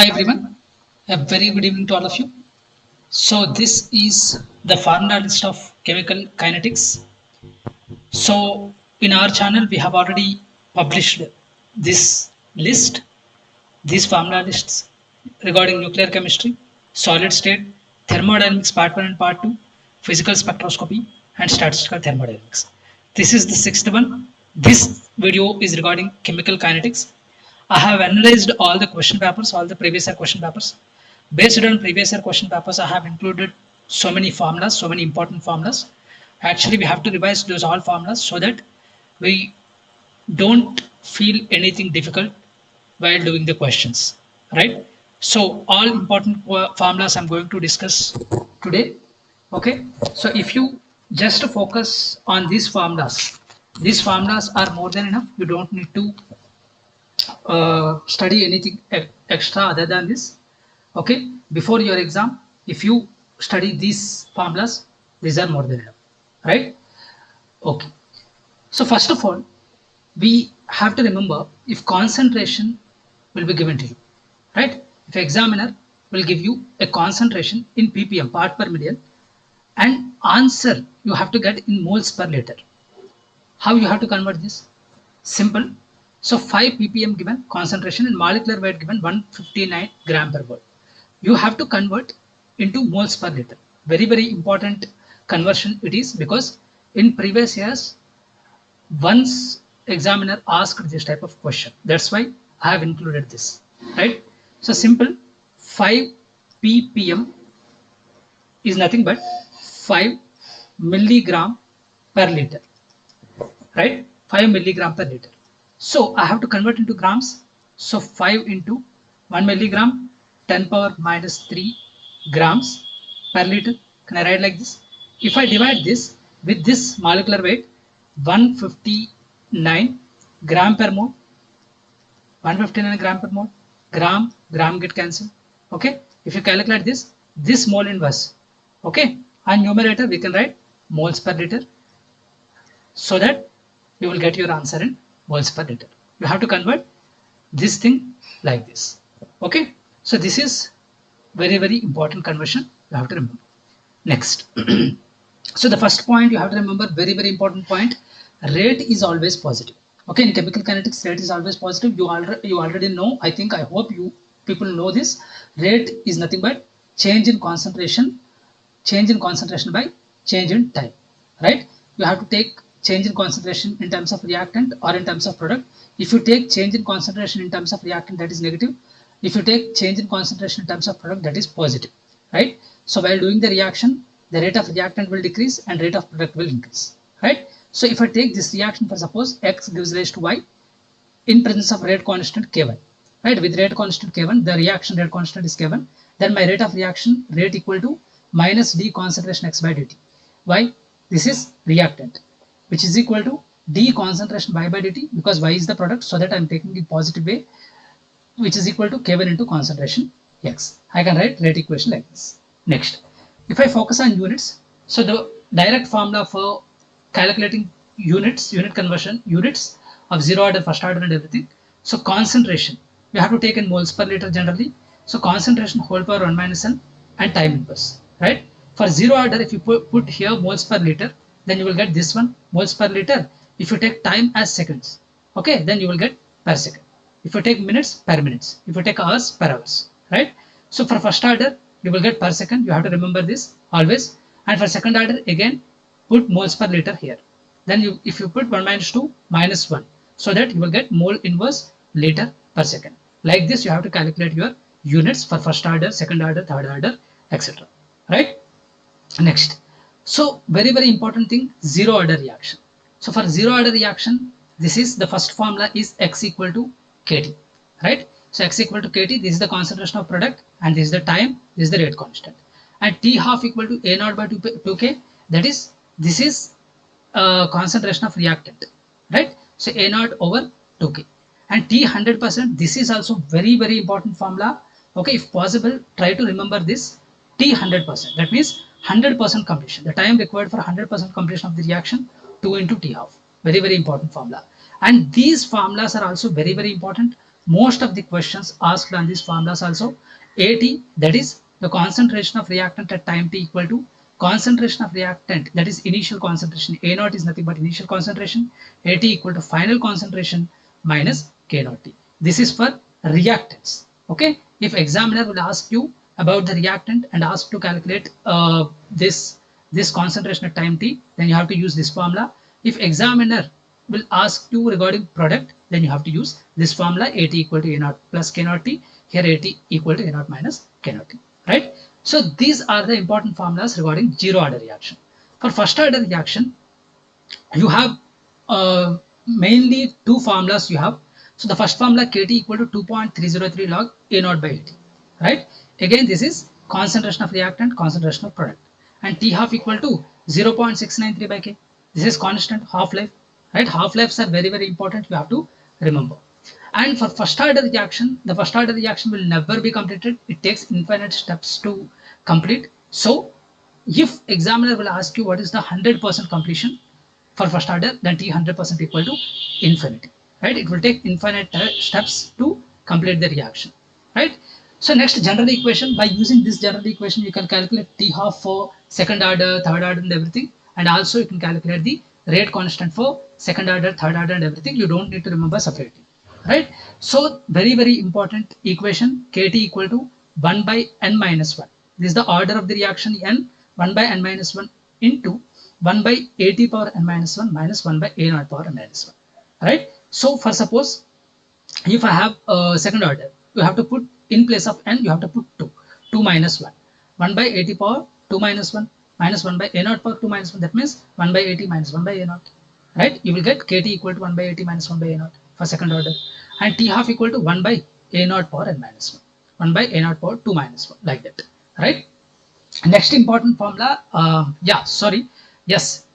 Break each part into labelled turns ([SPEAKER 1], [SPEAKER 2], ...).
[SPEAKER 1] Hi everyone, a very good evening to all of you. So this is the formula list of chemical kinetics. So in our channel we have already published this list, these formula lists regarding nuclear chemistry, solid state, thermodynamics part 1 and part 2, physical spectroscopy and statistical thermodynamics. This is the sixth one. This video is regarding chemical kinetics. I have analyzed all the question papers, all the previous year question papers. Based on previous year question papers, I have included so many formulas, so many important formulas. Actually, we have to revise those all formulas so that we don't feel anything difficult while doing the questions, right? So all important formulas I'm going to discuss today. Okay, so if you just focus on these formulas are more than enough. You don't need to study anything extra other than this. Okay, before your exam, if you study these formulas, these are more than enough, right? Okay, so first of all, we have to remember if concentration will be given to you, right? If examiner will give you a concentration in ppm, part per million, and answer you have to get in moles per liter. How you have to convert this? Simple. So 5 ppm given concentration and molecular weight given 159 gram per mole. You have to convert into moles per liter. Very, very important conversion it is, because in previous years, once examiner asked this type of question. That's why I have included this, right? So simple, 5 ppm is nothing but 5 milligram per liter, right? 5 milligram per liter. So I have to convert into grams. So 5 into 1 milligram, 10 power minus 3 grams per liter. Can I write like this? If I divide this with this molecular weight, 159 gram per mole, 159 gram per mole, gram get cancelled. Okay, if you calculate this mole inverse, okay, on numerator we can write moles per liter, so that you will get your answer in moles per liter. You have to convert this thing like this. Okay, so this is very, very important conversion you have to remember. Next, so the first point you have to remember, very, very important point, rate is always positive. Okay, in chemical kinetics, rate is always positive. You already know, I think, I hope you people know this. Rate is nothing but change in concentration by change in time, right? You have to take change in concentration in terms of reactant or in terms of product. If you take change in concentration in terms of reactant, that is negative. If you take change in concentration in terms of product, that is positive, right? So while doing the reaction, the rate of reactant will decrease and rate of product will increase, right? So if I take this reaction, for suppose X gives rise to Y in presence of rate constant K1, right? With rate constant K1, the reaction rate constant is K1. Then my rate of reaction rate equal to minus D concentration X by dt. Why? This is reactant, which is equal to D concentration Y by dt, because Y is the product, so that I am taking the positive way, which is equal to K1 into concentration X. I can write rate equation like this. Next, if I focus on units, so the direct formula for calculating units, unit conversion, units of zero order, first order and everything. So concentration, we have to take in moles per liter generally. So concentration whole power 1 minus n and time inverse, right? For zero order, if you put here moles per liter, then you will get this one, moles per liter. If you take time as seconds, okay, then you will get per second. If you take minutes, per minutes. If you take hours, per hours, right? So for first order, you will get per second. You have to remember this always. And for second order, again, put moles per liter here. Then if you put 1 minus 2 minus 1, so that you will get mole inverse liter per second. Like this, you have to calculate your units for first order, second order, third order, etc. Right? Next. So very, very important thing, zero order reaction. So for zero order reaction, this is the first formula is X equal to KT, right? So X equal to KT, this is the concentration of product, and this is the time, this is the rate constant. And T half equal to A naught by 2K, that is, this is concentration of reactant, right? So A naught over 2K. And T 100%, this is also very, very important formula. Okay, if possible, try to remember this. T 100%, that means 100% completion. The time required for 100% completion of the reaction, 2 into T half. Very, very important formula. And these formulas are also very, very important most of the questions asked on these formulas also. AT, that is the concentration of reactant at time t equal to concentration of reactant, that is initial concentration. A naught is nothing but initial concentration. AT equal to final concentration minus K naught T. This is for reactants. Okay. If examiner will ask you about the reactant and ask to calculate this concentration at time t, then you have to use this formula. If examiner will ask you regarding product, then you have to use this formula. AT equal to A naught plus K naught T. Here AT equal to A naught minus K naught T. Right. So these are the important formulas regarding zero order reaction. For first order reaction, you have mainly two formulas you have. So the first formula KT equal to 2.303 log A naught by AT. Right. Again, this is concentration of reactant, concentration of product. And T half equal to 0.693 by K. This is constant half-life. Right. Half-lives are very, very important. You have to remember. And for first order reaction, the first order reaction will never be completed. It takes infinite steps to complete. So if examiner will ask you what is the 100% completion for first order, then T 100% equal to infinity. Right? It will take infinite steps to complete the reaction. Right? So next general equation, by using this general equation, you can calculate T half for second order, third order and everything. And also you can calculate the rate constant for second order, third order and everything. You don't need to remember separately. Right. So very, very important equation, KT equal to 1 by n minus 1. This is the order of the reaction n, 1 by n minus 1 into 1 by AT power n minus 1 minus 1 by A naught power n minus 1. Right. So for suppose if I have a second order, you have to put in place of n, you have to put 2 minus 1. 1 by AT power 2 minus 1 minus 1 by A naught power 2 minus 1. That means 1 by AT minus 1 by A naught. Right. You will get KT equal to 1 by AT minus 1 by A naught for second order. And T half equal to 1 by A naught power n minus 1. 1 by A naught power 2 minus 1, like that. Right. Next important formula,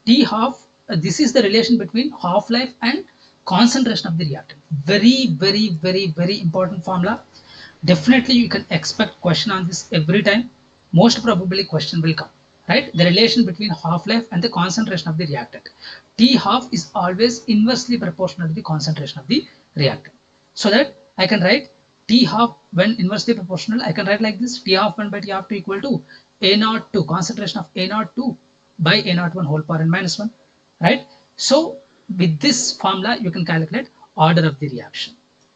[SPEAKER 1] T half, this is the relation between half-life and concentration of the reactant. Very, very, very, very important formula. Definitely you can expect question on this every time. Most probably question will come. Right. The relation between half-life and the concentration of the reactant. T half is always inversely proportional to the concentration of the reactant. So that I can write T half when inversely proportional, I can write like this: T half 1 by T half 2 equal to A naught 2, concentration of A naught 2 by A naught 1 whole power n minus 1. Right. So with this formula, you can calculate order of the reaction.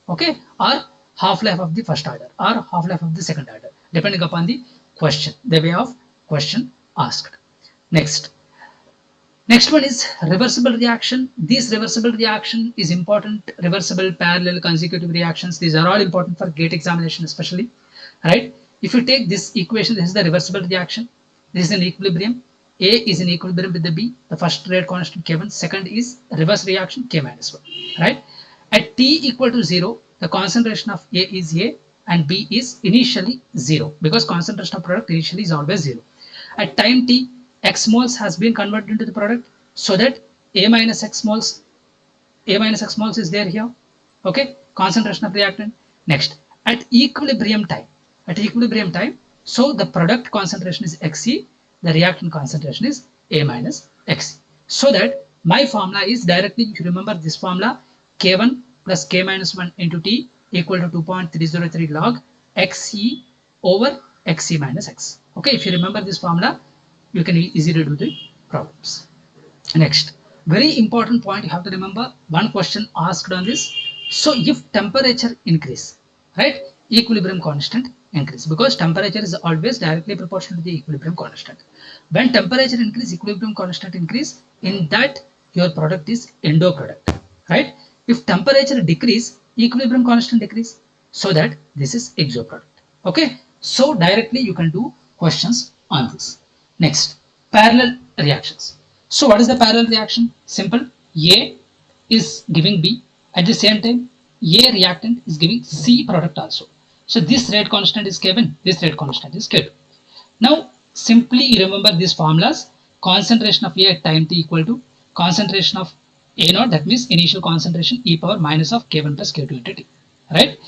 [SPEAKER 1] Okay. Or half-life of the first order or half-life of the second order, depending upon the question, the way of question asked. Next one is reversible reaction. This reversible reaction is important. Reversible, parallel, consecutive reactions. These are all important for gate examination especially. Right. If you take this equation, this is the reversible reaction. This is an equilibrium. A is in equilibrium with the B. The first rate constant K1. Second is reverse reaction K minus 1. Right. At T equal to 0, the concentration of A is A and B is initially 0, because concentration of product initially is always 0. At time t, x moles has been converted into the product, so that A minus x moles is there here. Okay, concentration of reactant. Next, at equilibrium time, so the product concentration is Xe, the reactant concentration is A minus Xe. So that my formula is directly, if you remember this formula, K1 plus K minus 1 into T equal to 2.303 log Xe over Xe minus X. Okay, if you remember this formula, you can easily do the problems. Next, very important point you have to remember, one question asked on this. So if temperature increase, right, equilibrium constant increase, because temperature is always directly proportional to the equilibrium constant. When temperature increase, equilibrium constant increase, in that your product is endo product. Right. If temperature decrease, equilibrium constant decrease, so that this is exo product. Okay. So directly you can do questions on this. Next, parallel reactions. So what is the parallel reaction? Simple. A is giving B. At the same time, A reactant is giving C product also. So this rate constant is K1, this rate constant is K2. Now simply remember these formulas. Concentration of A at time t equal to concentration of A naught, that means initial concentration e power minus of K1 plus K2 into T. Right?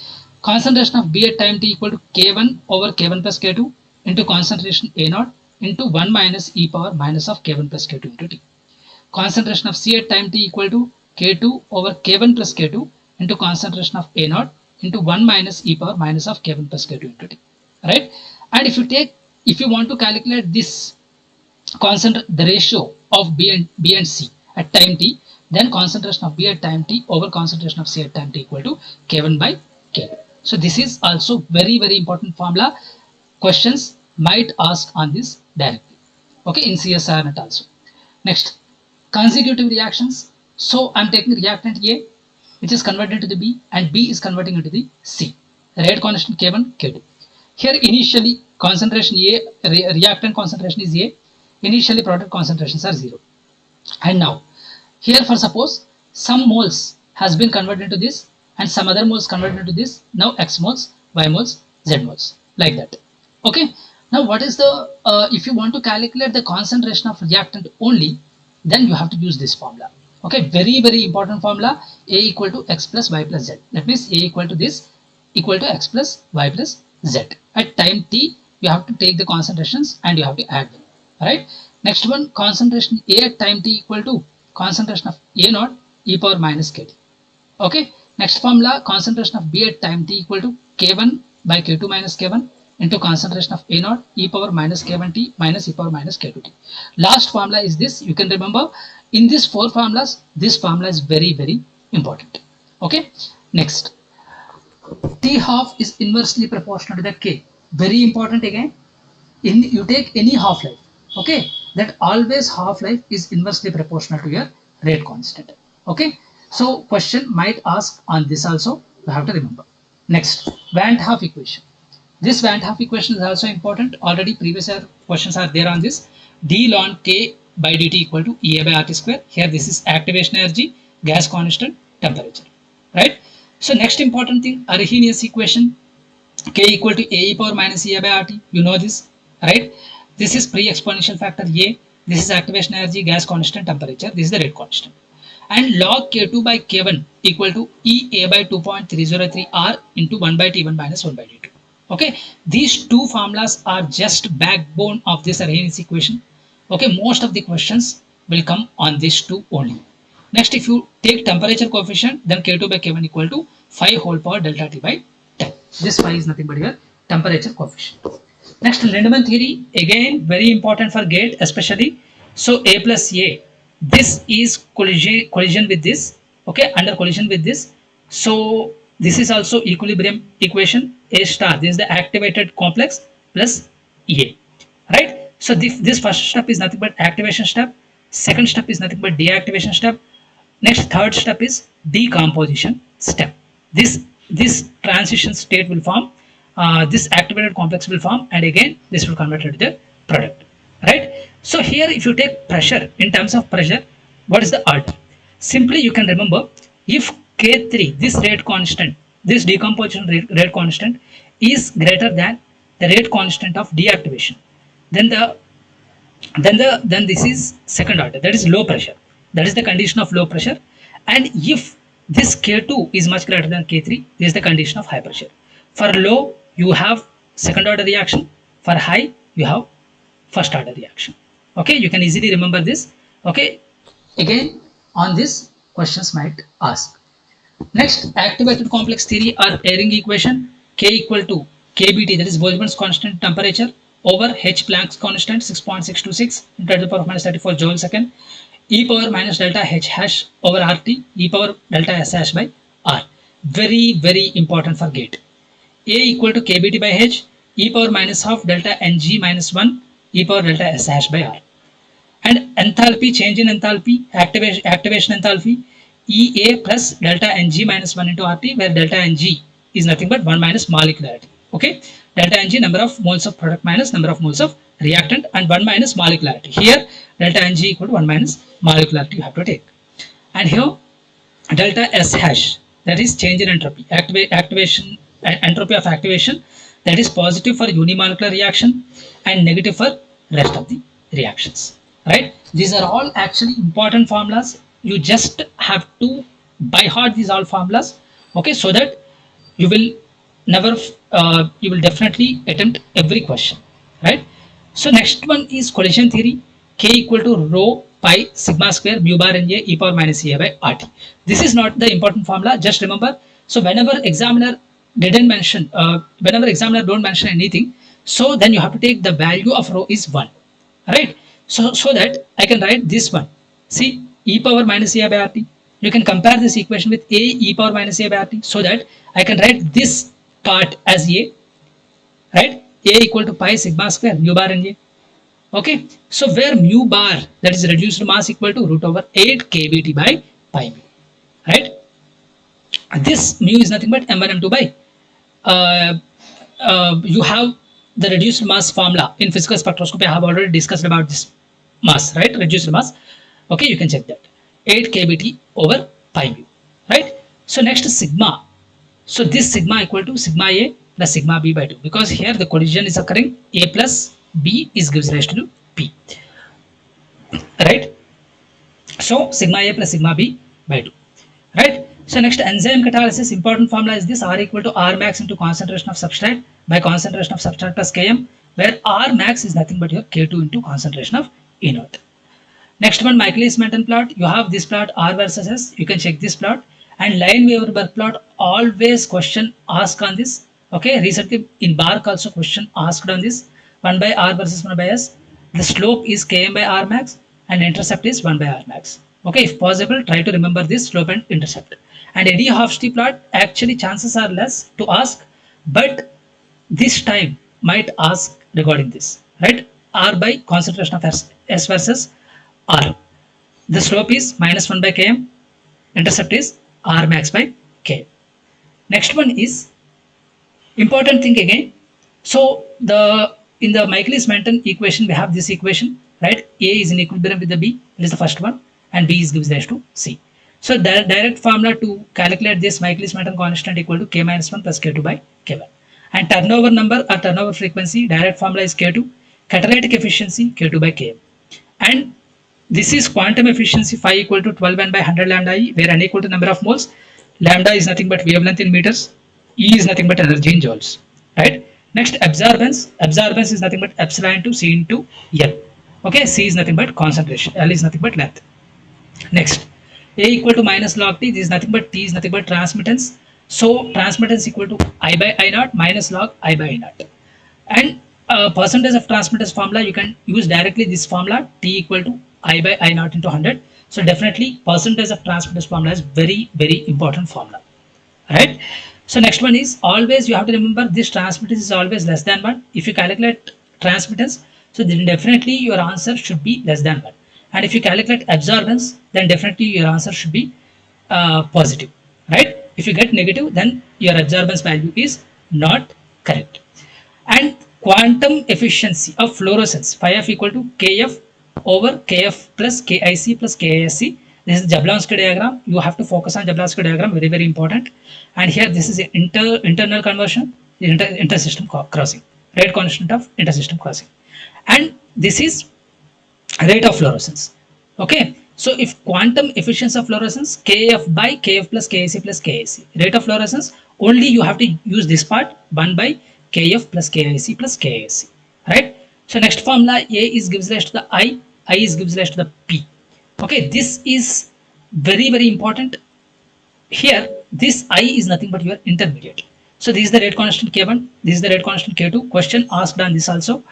[SPEAKER 1] Concentration of B at time t equal to K1 over K1 plus K2 into concentration A naught into 1 minus e power minus of K1 plus K2 into T. Concentration of C at time t equal to K2 over K1 plus K2 into concentration of A naught into 1 minus e power minus of k1 plus k2 into t, right? And if you want to calculate this the ratio of B and C at time t, then concentration of B at time t over concentration of C at time t equal to K1 by K2. So this is also very important formula. Questions might ask on this directly. Okay, in CSR net also. Next, consecutive reactions. So I'm taking reactant A, which is converted to the B, and B is converting into the C. Rate constant K1, K2. Here initially concentration A, reactant concentration is A. Initially product concentrations are 0. And now here, for suppose some moles has been converted into this and some other moles converted into this. Now X moles, Y moles, Z moles, like that. Okay. Now what is the if you want to calculate the concentration of reactant only, then you have to use this formula. Okay, very important formula. A equal to X plus Y plus Z. That means A equal to this equal to X plus Y plus Z. At time t, you have to take the concentrations and you have to add them. Right. Next one, concentration A at time t equal to concentration of A naught e power minus kt. Okay. Next formula, concentration of B at time t equal to K1 by K2 minus K1 into concentration of A naught e power minus K1 t minus e power minus K2 t. Last formula is this. You can remember in these 4 formulas, this formula is very important. Okay. Next, T half is inversely proportional to that K. Very important again. You take any half life. Okay, that always half-life is inversely proportional to your rate constant. Okay, so question might ask on this also, you have to remember. Next, Van't Hoff equation. This Van't Hoff equation is also important. Already previous year questions are there on this. D ln K by dt equal to EA by RT square. Here this is activation energy, gas constant, temperature. Right. So next important thing, Arrhenius equation, K equal to A e power minus EA by RT. You know this, right? This is pre-exponential factor A. This is activation energy, gas constant, temperature. This is the rate constant. And log K2 by K1 equal to EA by 2.303 R into 1 by T1 minus 1 by T2. Okay. These two formulas are just backbone of this Arrhenius equation. Okay. Most of the questions will come on these two only. Next, if you take temperature coefficient, then K2 by K1 equal to 5 whole power delta T by 10. This 5 is nothing but your temperature coefficient. Next, Lindemann theory, again very important for gate especially. So A plus A, this is collision with this, okay, under collision with this. So this is also equilibrium equation. A star, this is the activated complex plus A, right? So this first step is nothing but activation step. Second step is nothing but deactivation step. Next, third step is decomposition step. This transition state will form. This activated complex will form, and again this will convert into the product, right? So here if you take pressure, in terms of pressure, what is the order? Simply you can remember, if K3, this rate constant, this decomposition rate constant is greater than the rate constant of deactivation, then this is second order, that is low pressure, that is the condition of low pressure. And if this K2 is much greater than K3, this is the condition of high pressure. For low, you have second order reaction. For high, you have first order reaction. Okay, you can easily remember this. Okay, again on this questions might ask. Next, activated complex theory or Eyring equation, K equal to KBT, that is Boltzmann's constant temperature, over H Planck's constant 6.626 into 10 to the power minus 34 joule second, e power minus delta H hash over RT, e power delta S hash by R. Very important for gate. A equal to KBT by H, e power minus half delta Ng minus 1, e power delta S hash by R. And enthalpy, change in enthalpy, activation enthalpy, EA plus delta Ng minus 1 into RT, where delta Ng is nothing but 1 minus molecularity. Okay, delta Ng, number of moles of product minus number of moles of reactant, and 1 minus molecularity. Here delta Ng equal to 1 minus molecularity you have to take. And here delta S hash, that is change in entropy, activation entropy of activation, that is positive for unimolecular reaction and negative for rest of the reactions, right? These are all actually important formulas. You just have to by heart these all formulas, okay, so that you will never you will definitely attempt every question, right? So next one is collision theory, K equal to rho pi sigma square mu bar Na e power minus A by RT. This is not the important formula, just remember. So whenever examiner didn't mention, whenever examiner don't mention anything, so then you have to take the value of rho is 1, right? So that I can write this one. See, e power minus a by rt. You can compare this equation with a e power minus a by rt, so that I can write this part as a, right? A equal to pi sigma square mu bar in a. Okay, so where mu bar, that is reduced mass, equal to root over 8 kBt by pi mu, right? This mu is nothing but m1 m2 by you have the reduced mass formula in physical spectroscopy. I have already discussed about this mass, right? Reduced mass. Okay, you can check that. 8 kBt over pi mu, right? So next is sigma. So this sigma equal to sigma a plus sigma b by 2, because here the collision is occurring, a plus b is gives rise to p, right? So sigma a plus sigma b by 2, right? So next, enzyme catalysis, important formula is this: R equal to R max into concentration of substrate by concentration of substrate plus Km, where R max is nothing but your K2 into concentration of inert. Next one, Michaelis-Menten plot. You have this plot R versus S. You can check this plot. And Line-Weaver plot, always question asked on this. Okay, recently in Bark also question asked on this. 1 by R versus 1 by S. The slope is Km by R max and intercept is 1 by R max. Okay, if possible, try to remember this slope and intercept. And Eddy-Hofstee plot, actually chances are less to ask, but this time might ask regarding this, right? R by concentration of S versus R. The slope is minus 1 by Km, intercept is R max by K. Next one is important thing again. So in the Michaelis-Menten equation, we have this equation, right? A is in equilibrium with the B, that is the first one, and B is gives rise to C. So the direct formula to calculate this Michaelis-Menten constant equal to K minus 1 plus K2 by K1. And turnover number or turnover frequency, direct formula is K2, catalytic efficiency K2 by Km. And this is quantum efficiency phi equal to 12n by 100 lambda E, where n equal to number of moles, lambda is nothing but wavelength in meters, E is nothing but energy in joules, right? Next, absorbance is nothing but epsilon into C into L. Okay, C is nothing but concentration, L is nothing but length. Next, A equal to minus log T, this is nothing but T is nothing but transmittance. So transmittance equal to I by I naught minus log I by I naught. And percentage of transmittance formula, you can use directly this formula, T equal to I by I naught into 100. So definitely percentage of transmittance formula is very, very important formula, right? So next one is, always you have to remember this transmittance is always less than 1. If you calculate transmittance, so then definitely your answer should be less than 1. And if you calculate absorbance, then definitely your answer should be positive, right? If you get negative, then your absorbance value is not correct. And quantum efficiency of fluorescence, phi f equal to kf over kf plus kic plus kisc. This is the Jablonski diagram. You have to focus on Jablonski diagram, very, very important. And here this is an internal conversion, intersystem crossing, rate constant of intersystem crossing. And this is rate of fluorescence. Okay, so if quantum efficiency of fluorescence, kf by kf plus kac plus kac, rate of fluorescence, only you have to use this part, 1 by kf plus kic plus kac, right? So next formula, A is gives rise to the I is gives rise to the P. Okay, this is very, very important. Here, this I is nothing but your intermediate. So this is the rate constant K1, this is the rate constant K2. Question asked on this also.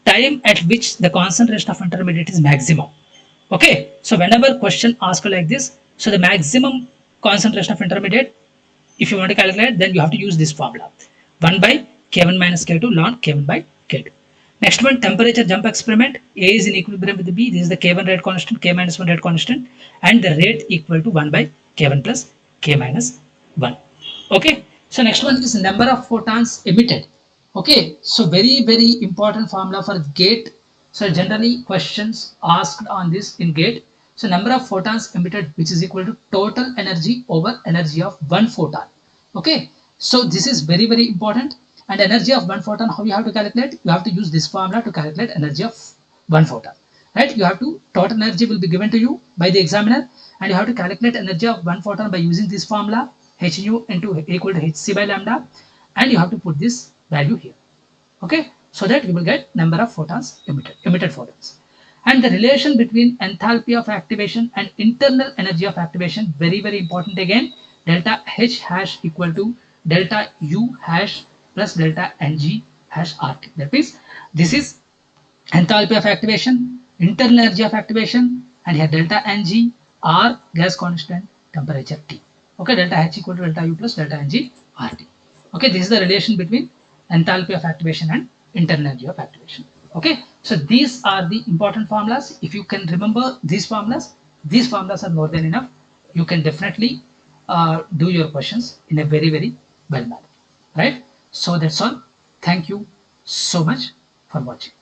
[SPEAKER 1] Time at which the concentration of intermediate is maximum. Okay, so whenever question asked like this, so the maximum concentration of intermediate, if you want to calculate, then you have to use this formula, 1 by K1 minus K2 ln K1 by K2. Next one, temperature jump experiment. A is in equilibrium with the B. This is the K1 rate constant, K minus 1 rate constant, and the rate equal to 1 by K1 plus K minus 1. Okay, so next one is number of photons emitted. Okay, so very, very important formula for gate. So generally questions asked on this in gate. So number of photons emitted, which is equal to total energy over energy of one photon. Okay, so this is very, very important. And energy of one photon, how you have to calculate? You have to use this formula to calculate energy of one photon, right? You have to, total energy will be given to you by the examiner, and you have to calculate energy of one photon by using this formula, hnu into equal to hc by lambda, and you have to put this value here, okay? So that you will get number of photons emitted photons. And the relation between enthalpy of activation and internal energy of activation, very, very important again, delta H hash equal to delta U hash plus delta Ng hash RT. That means this is enthalpy of activation, internal energy of activation, and here delta Ng, R gas constant, temperature T. Okay, delta H equal to delta U plus delta Ng RT. Okay, this is the relation between enthalpy of activation and internal energy of activation. Okay, so these are the important formulas. If you can remember these formulas are more than enough. You can definitely do your questions in a very well manner, right? So that's all. Thank you so much for watching.